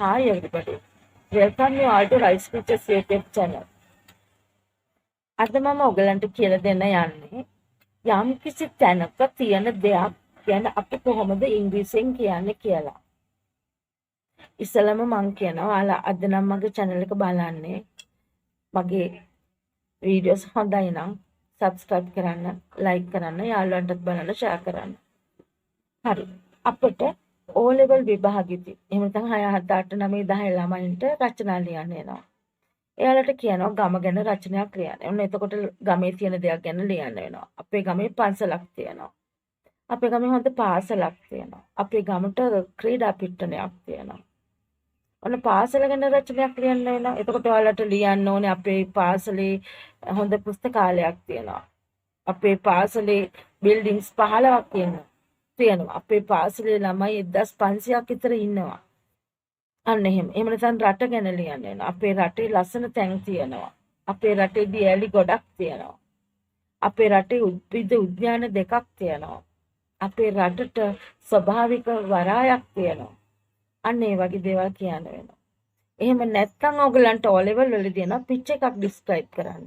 Hi everybody, welcome you all to Rice Teachers YouTube channel. අද මම ඔයගලන්ට කියලා දෙන්න යන්නේ යම් කිසි තැනක තියෙන දෙයක් ගැන අපි කොහොමද ඉංග්‍රීසියෙන් කියන්නේ කියලා. ඉස්සෙල්ලාම මම කියනවා ඔයාලා අද නම් මගේ channel එක බලන්නේ මගේ videos හොඳයි නම් subscribe කරන්න, like කරන්න, යාළුවන්ටත් බලන්න, share කරන්න. හරි. අපිට O level විභාගෙදී එහෙම නැත්නම් 6 7 8 9 10 ළමයින්ට රචනා ලියන්න එනවා. එයාලට කියනවා ගම ගැන රචනයක් ලියන්න. ඔන්න එතකොට ගමේ තියෙන දේක් ගැන ලියන්න වෙනවා. අපේ ගමේ පන්සලක් තියෙනවා. අපේ ගමේ හොඳ පාසලක් තියෙනවා. අපේ ගමට ක්‍රීඩා පිට්ටනයක් තියෙනවා. ඔන්න පාසල ගැන රචනයක් ලියන්න වෙනවා. එතකොට ඔයාලට ලියන්න ඕනේ අපේ පාසලේ හොඳ පුස්තකාලයක් තියෙනවා. අපේ පාසලේ බිල්ඩින්ග්ස් 15ක් තියෙනවා. අපේ පාසලේ ළමයි 1500ක් විතර ඉන්නවා. අන්න එහෙම. එහෙම නැත්නම් රට ගැන ලියන්න වෙනවා. අපේ රටේ ලස්සන තැන් තියෙනවා. අපේ රටේ දියැලි ගොඩක් තියෙනවා. අපේ රටේ උද්භිද උද්‍යාන දෙකක් තියෙනවා. අපේ රටට ස්වභාවික වරායක් තියෙනවා. අන්න ඒ වගේ දේවල් කියන්න වෙනවා. එහෙම නැත්නම් ඔයගලන්ට O level වලදී දෙනවා පිච් එකක් ඩිස්ක්‍රයිබ් කරන්න.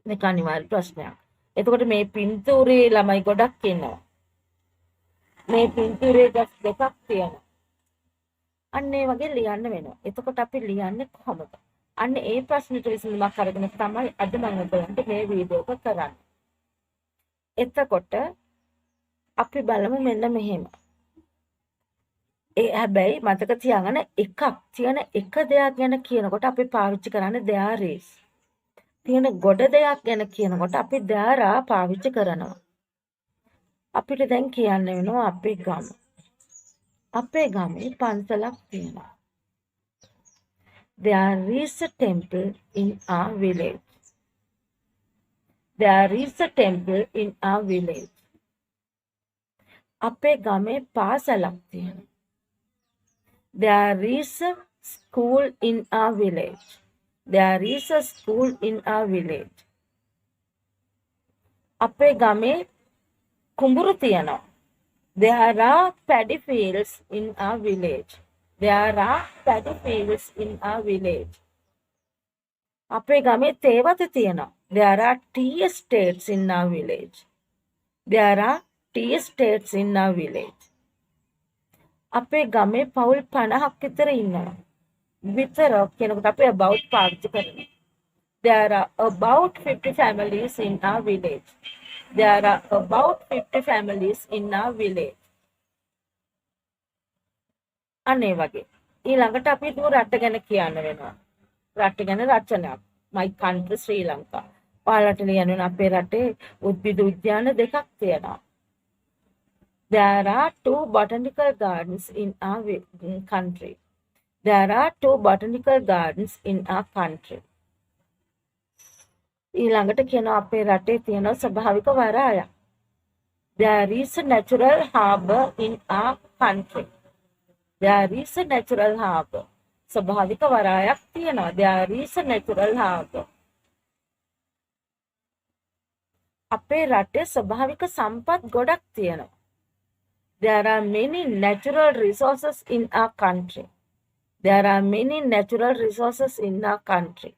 මේක අනිවාර්ය ප්‍රශ්නයක්. එතකොට මේ පින්තූරේ ළමයි ගොඩක් ඉන්නවා. මේ පින්තූරේ ගස් දෙකක් තියෙනවා. අන්න ඒ වගේ ලියන්න වෙනවා. එතකොට අපි ලියන්නේ කොහොමද? අන්න ඒ ප්‍රශ්නෙට විසඳුමක් අරගෙන තමයි අද මම ඔයගලන්ට මේ වීඩියෝ එක කරන්නේ. එතකොට අපි බලමු මෙන්න මෙහෙම. හැබැයි මතක තියාගන්න එකක් තියෙන එක දෙයක් ගැන කියනකොට අපි පාවිච්චි කරන්නේ there is. තියෙන ගොඩ දෙයක් ගැන කියනකොට අපි there are පාවිච්චි කරනවා. අපිට දැන් කියන්න වෙනවා අපේ ගම. අපේ ගමේ පන්සලක් තියෙනවා. There is a temple in our village. There is a temple in our village. අපේ ගමේ පාසලක් තියෙනවා. There is a school in our village. There is a school in our village. අපේ ගමේ කුඹුරු තියෙනවා. There are paddy fields in our village. There are paddy fields in our village. අපේ ගමේ තේවත තියෙනවා. There are tea estates in our village. There are tea estates in our village. අපේ ගමේ පවුල් 50ක් විතර ඉන්නවා. විතර කියනකොට අපි about පාවිච්චි කරනවා. There are about 50 families in our village. There are about 50 families in our village. අනේ වගේ. ඊළඟට අපි දුර රට ගැන කියන්න වෙනවා. රට ගැන රචනයක්. My country ශ්‍රී ලංකා. ඔයාලට ලියන්න වෙන අපේ රටේ උද්භිද උද්‍යාන දෙකක් තියෙනවා. There are 2 botanical gardens in our country. There are 2 botanical gardens in our country. ඊළඟට කියනවා අපේ රටේ තියෙන ස්වභාවික වරායක්. There is a natural harbour in our country. There is a natural harbour. ස්වභාවික වරායක් තියෙනවා. There is a natural harbour. අපේ රටේ ස්වභාවික සම්පත් ගොඩක් තියෙනවා. There are many natural resources in our country. There are many natural resources in our country.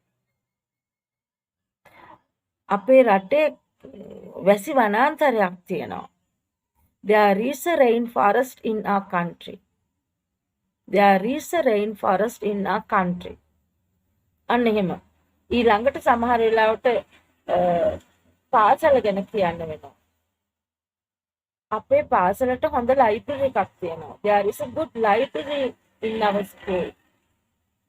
අපේ රටේ වැසි වනාන්තරයක් තියෙනවා. There is a rainforest in our country. There is a rainforest in our country. අන්න එහෙම. ඊළඟට සමහර වෙලාවට පාසල ගැන කියන්න වෙනවා. අපේ පාසලට හොඳ ලයිබ්‍රරි එකක් තියෙනවා. There is a good library in our school.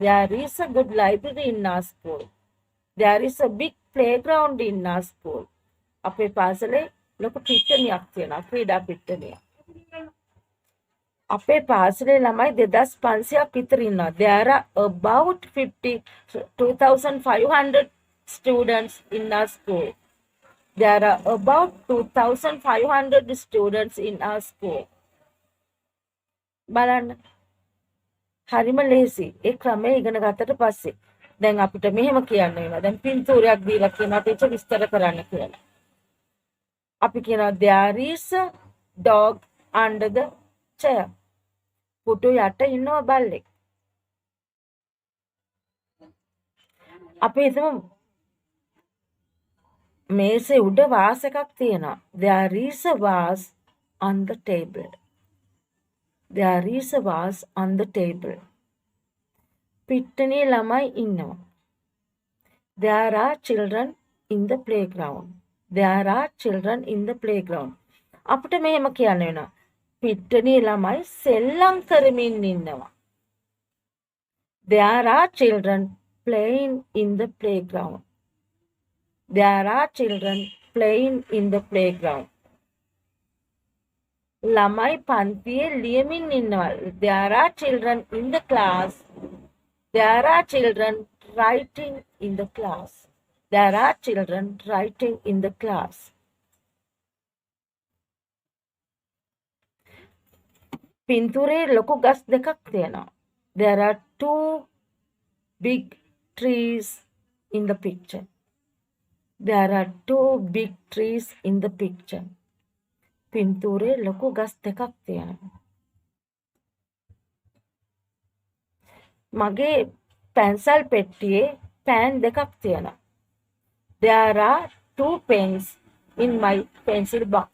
There is a good library in our school. There is a big playground in our school. අපේ පාසලේ ලොකු පිට්ටනියක් තියෙනවා. ක්‍රීඩා පිට්ටනියක්. අපේ පාසලේ ළමයි 2500ක් විතර ඉන්නවා. There are about 2500 students in our school. There are about 2500 students in our school. බලන්න. හරිම ලේසි. ඒ ක්‍රමය ඉගෙන ගත්තට පස්සේ දැන් අපිට මෙහෙම කියන්න වෙනවා. දැන් පින්තූරයක් දීලා කියනවා ටීචර් විස්තර කරන්න කියලා. අපි කියනවා there is a dog under the chair. පුටු යට ඉන්නවා බල්ලෙක්. අපි හිතමු මේසේ උඩ වාස් එකක් තියෙනවා. There is a vase on the table. There is a vase on the table. පිට්ටනියේ ළමයි ඉන්නවා. There are children in the playground. There are children in the playground. අපිට මෙහෙම කියන්න වෙනවා. පිට්ටනියේ ළමයි සෙල්ලම් කරමින් ඉන්නවා. There are children playing in the playground. There are children playing in the playground. ළමයි පන්තියේ ලියමින් ඉන්නවා. There are children in the class. There are children writing in the class. There are children writing in the class. පින්තූරේ ලොකු ගස් දෙකක් තියෙනවා. There are two big trees in the picture. There are two big trees in the picture. පින්තූරේ ලොකු ගස් දෙකක් තියෙනවා. මගේ pencil පෙට්ටියේ පෑන් දෙකක් තියෙනවා. There are two pens in my pencil box.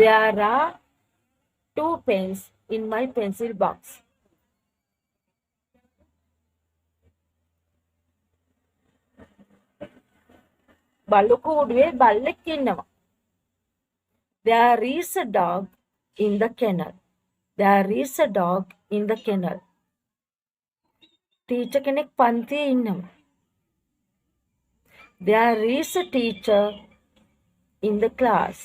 There are two pens in my pencil box. බලුකුඩුවේ බල්ලෙක් ඉන්නවා. There is a dog in the kennel. There is a dog in the kennel. Teacher කෙනෙක් පන්තියේ ඉන්නවා. There is a teacher in the class.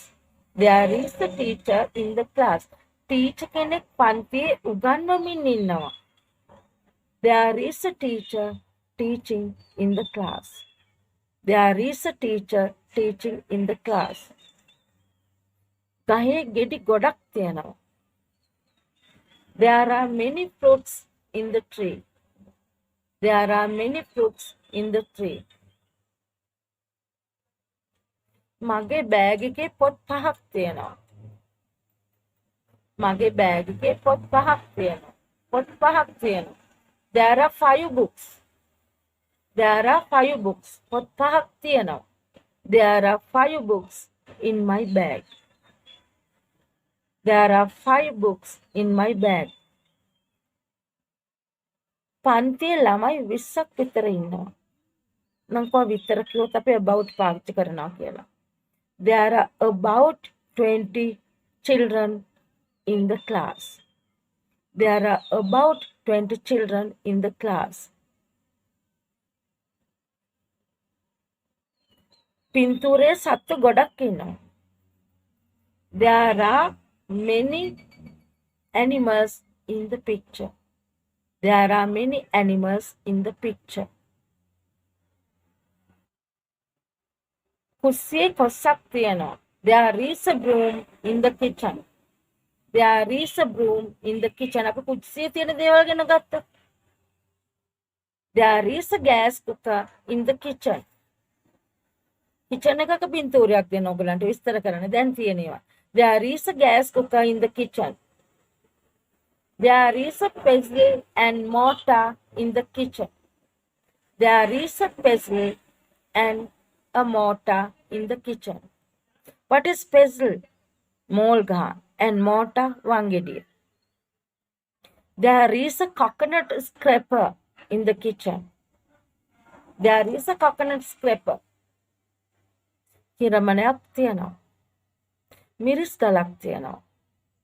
There is a teacher in the class. Teacher කෙනෙක් පන්තියේ උගන්වමින් ඉන්නවා. There is a teacher teaching in the class. There is a teacher teaching in the class. ගහේ ගෙඩි ගොඩක් තියෙනවා. There are many fruits in the tree. There are many fruits in the tree. මගේ bag එකේ පොත් පහක් තියෙනවා. මගේ බෑග් එකේ පොත් පහක් තියෙනවා. පොත් පහක් තියෙනවා. There are 5 books. There are 5 books. පොත් පහක් තියෙනවා. There are 5 books in my bag. There are 5 books in my bag. පන්තියේ ළමයි 20ක් විතර ඉන්නවා. නම් කොහොම විතර කිව්වොත් අපි about පාවිච්චි කරනවා කියලා. There are about 20 children in the class. There are about 20 children in the class. පින්තූරේ සත්තු ගොඩක් ඉන්නවා. There are many animals in the picture. There are many animals in the picture. කුස්සියේ කොස්සක් තියෙනවා. There is a broom in the kitchen. There is a broom in the kitchen. අපි කුස්සියේ තියෙන දේවල් ගැන ගත්තා. There is a gas cooker in the kitchen. kitchen එකක පින්තූරයක් දෙන්න ඔයගලන්ට විස්තර කරන්න. දැන් තියෙනවා. There is a gas cooker in the kitchen. There is a pestle and mortar in the kitchen. There is a pestle and a mortar in the kitchen. What is pestle? Molga and mortar wangediya. There is a coconut scraper in the kitchen. There is a coconut scraper. හිරමණයක් තියෙනවා. මිරිස් ගලක් තියෙනවා.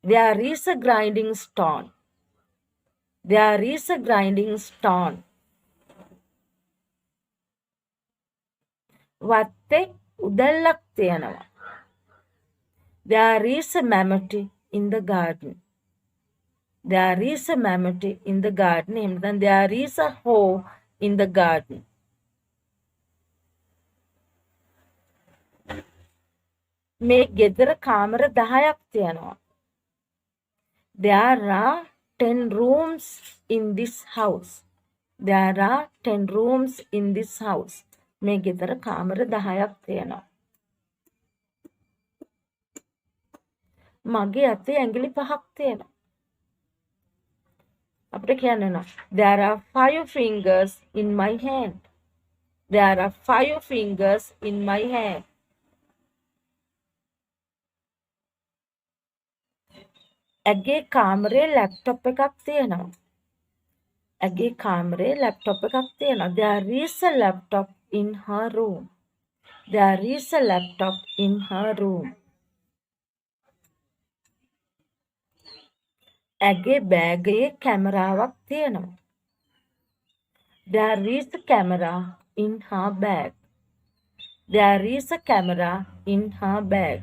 There is a grinding stone. There is a grinding stone. වත්තේ උදැල්ලක් තියෙනවා. There is a mammoth in the garden. There is a mammoth in the garden. එහෙම නැත්නම් there is a hoe in the garden. මේ ගෙදර කාමර 10ක් තියෙනවා. There are 10 rooms in this house. There are 10 rooms in this house. මේ ගෙදර කාමර 10ක් තියෙනවා. මගේ අතේ ඇඟිලි 5ක් තියෙනවා. අපි අපිට කියන්න වෙනවා there are 5 fingers in my hand. There are 5 fingers in my hand. ඇගේ කාමරේ ලැප්ටොප් එකක් තියෙනවා. ඇගේ කාමරේ ලැප්ටොප් එකක් තියෙනවා. There is a laptop in her room. There is a laptop in her room. ඇගේ බෑගයේ කැමරාවක් තියෙනවා. There is a camera in her bag. There is a camera in her bag.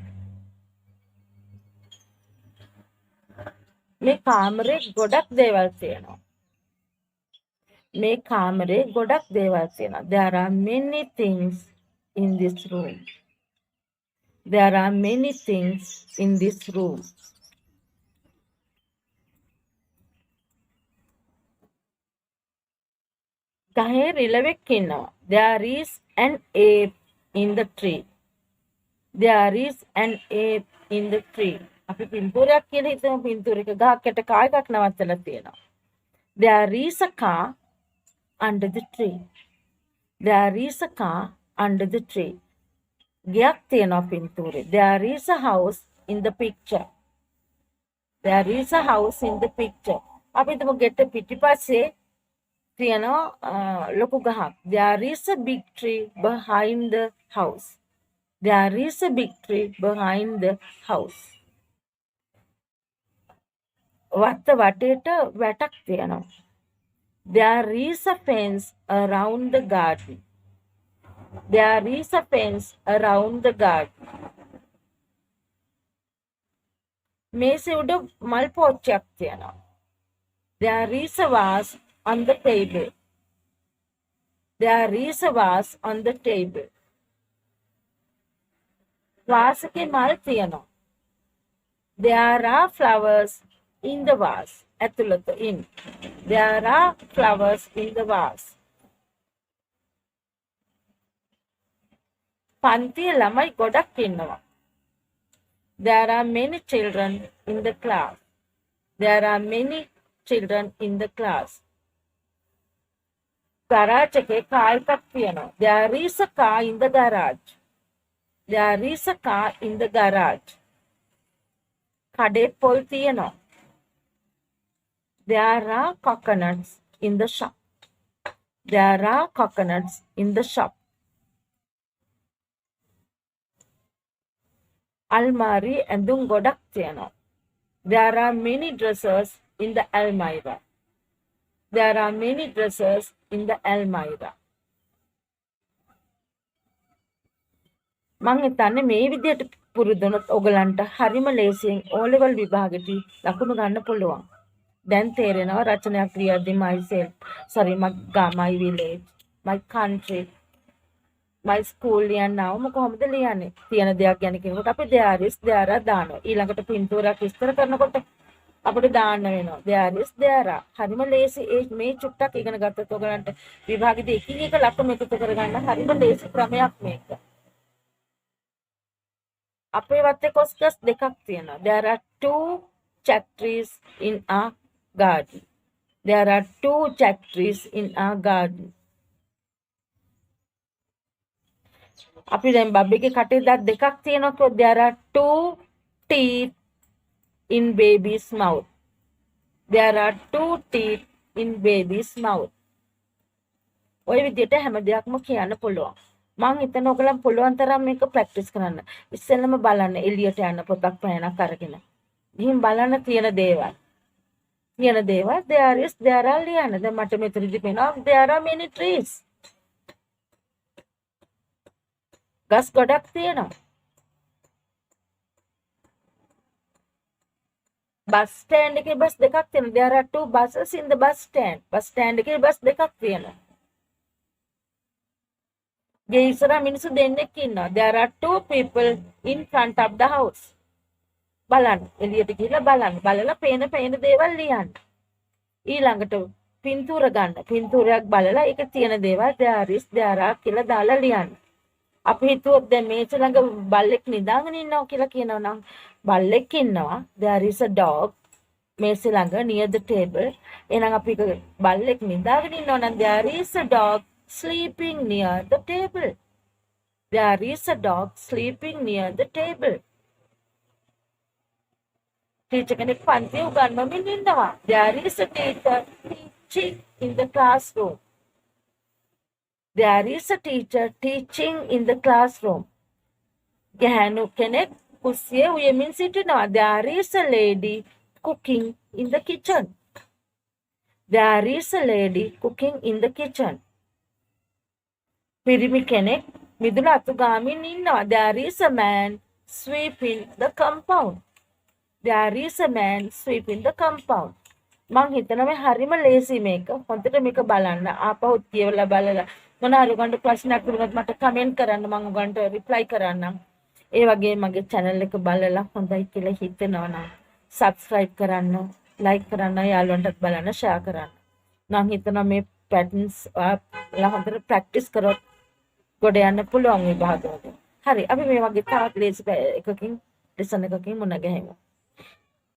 මේ කාමරේ ගොඩක් දේවල් තියෙනවා. මේ කාමරේ ගොඩක් දේවල් තියෙනවා. There are many things in this room. There are many things in this room. ගහේ රිලෙවෙක් ඉන්නවා. There is an ape in the tree. There is an ape in the tree. අපි පින්තූරයක් කියලා හිතමු. පින්තූරයක ගහක් යට කා එකක් නවත්තලා තියෙනවා. There is a car under the tree. There is a car under the tree. ගයක් තියෙනවා පින්තූරේ. There is a house in the picture. There is a house in the picture. අපි හිතමු ගෙට පිටිපස්සේ තියෙනවා ලොකු ගහක්. There is a big tree behind the house. There is a big tree behind the house. වත්ත වටේට වැටක් තියෙනවා. There is a fence around the garden. There is a fence around the garden. මේසෙ උඩ මල් පෝච්චයක් තියෙනවා. There is a vase on the table. There is a vase on the table. වාසකේ මල් තියෙනවා. There are flowers in the vase. ඇතුළත in. There are flowers in the vase. පන්තියේ ළමයි ගොඩක් ඉන්නවා. There are many children in the class. There are many children in the class. garage එකේ car එකක් තියෙනවා. There is a car in the garage. There is a car in the garage. කඩේ පොල් තියෙනවා. There are coconuts in the shop. There are coconuts in the shop. අල්මාරි ඇඳුම් ගොඩක් තියෙනවා. There are many dresses in the almirah. There are many dresses in the almirah. මං හිතන්නේ මේ විදිහට පුරුදු වුණොත් ඔයගලන්ට හරිම ලේසියෙන් O level විභාගෙදී ලකුණු ගන්න පුළුවන්. දැන් තේරෙනවා රචනයක් ලියද්දී myself, my village, my country, my school ලියන්නවම කොහොමද ලියන්නේ? තියෙන දෙයක් ගැන කියනකොට අපි there is there are දානවා. ඊළඟට පින්තූරයක් විස්තර කරනකොට අපිට දාන්න වෙනවා. there is there are. හරිම ලේසි මේ චුට්ටක් ඉගෙන ගත්තොත් ඔයගලන්ට විභාගෙදී එකින් එක ලකුණු එකතු කරගන්න හරිම ලේසි ක්‍රමයක් මේක. අපේ වත්තේ කොස්කස් දෙකක් තියෙනවා. There are 2 jack trees in a garden. There are 2 jack trees in a garden. අපි දැන් බබ්බිගේ කටේ දත් දෙකක් තියෙනවා කිව්වොත් there are 2 teeth in baby's mouth. There are 2 teeth in baby's mouth. ඔය විදිහට හැම දෙයක්ම කියන්න පුළුවන්. මං හිතන ඔයගලන් පුළුවන් තරම් මේක ප්‍රැක්ටිස් කරන්න. ඉස්සෙල්ලම බලන්න එළියට යන පොතක් පෑනක් අරගෙන. ගිහින් බලන්න තියෙන දේවල්. there is there are ලියන්න. දැන් මට මෙතනදී පේනවා there are many trees. ගස් ගොඩක් තියෙනවා. බස් ස්ටෑන්ඩ් එකේ බස් දෙකක් තියෙනවා. there are 2 buses in the bus stand. Bus stand එකේ බස් දෙකක් තියෙනවා. ගේ ඉස්සරහා මිනිස්සු දෙන්නෙක් ඉන්නවා. there are 2 people in front of the house. බලන්න එළියට ගිහලා බලලා පේන දේවල් ලියන්න. ඊළඟට පින්තූර ගන්න. පින්තූරයක් බලලා ඒක තියෙන දේවල් there is there are කියලා දාලා ලියන්න. අපි හිතුවොත් දැන් මේක ළඟ බල්ලෙක් නිදාගෙන ඉන්නවා කියලා කියනවා නම් බල්ලෙක් ඉන්නවා. there is a dog. මේසේ ළඟ near the table. එහෙනම් අපි බල්ලෙක් නිදාගෙන ඉන්නවා නම් there is a dog sleeping near the table. There is a dog sleeping near the table. Teacher කෙනෙක් පන්තියේ උගන්වමින් ඉන්නවා. There is a teacher teaching in the classroom. There is a teacher teaching in the classroom. ගැහැණු කෙනෙක් කුස්සියේ උයමින් සිටිනවා. There is a lady cooking in the kitchen. There is a lady cooking in the kitchen. පිරිමි කෙනෙක් මිදුල අතුගාමින් ඉන්නවා. There is a man sweeping the compound. There is a man sweeping the compound. මං හිතනවා මේ හරිම ලේසි මේක. හොඳට මේක බලන්න. ආපහු කියවලා බලලා මොන හරි උගන්ට ප්‍රශ්නයක් තිබුණොත් මට කමෙන්ට් කරන්න, මං උගන්ට රිප්ලයි කරන්නම්. ඒ වගේ මගේ channel එක බලලා හොඳයි කියලා හිතෙනවා නම් subscribe කරන්න, like කරන්න, යාළුවන්ටත් බලන්න, share කරන්න. මං හිතනවා මේ patterns ඔයාලා හොඳට practice කරොත් ගොඩ යන්න පුළුවන් විභාගවල. හරි අපි මේ වගේ තවත් ලේසි එකකින් lesson එකකින් මුණ ගැහෙමු.